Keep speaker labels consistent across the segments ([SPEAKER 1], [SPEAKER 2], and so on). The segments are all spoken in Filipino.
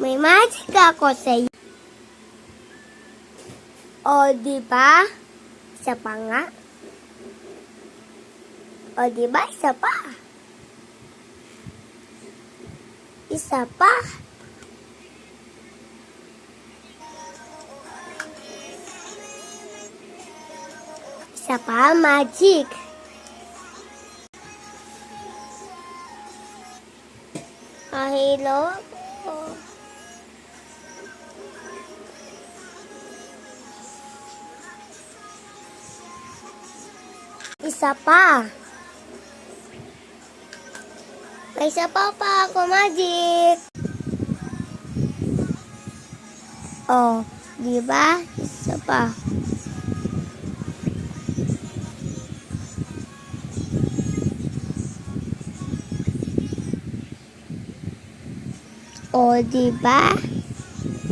[SPEAKER 1] May magic ako sa'yo. O, diba? Isa pa nga. O, diba? Isa pa. Isa pa. Isa pa, magic. Hello? Isa pa. May isa pa ako, magic. Oh, diba? Isa pa. Oh, diba?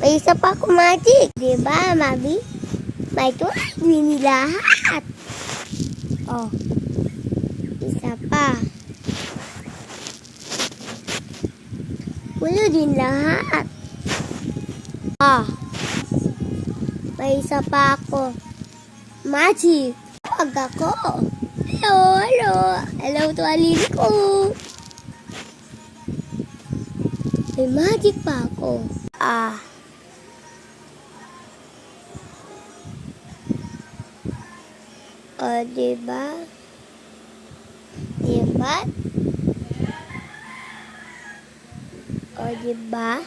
[SPEAKER 1] May isa pa ako, magic. Diba, Mami? May tulad din lahat. Oh, isa pa. Wala din lahat. May isa pa ako. Magic. Tawag ako. Hello, hello. Hello to alin ko. May magic pa ako. O, diba? Diba? O, diba?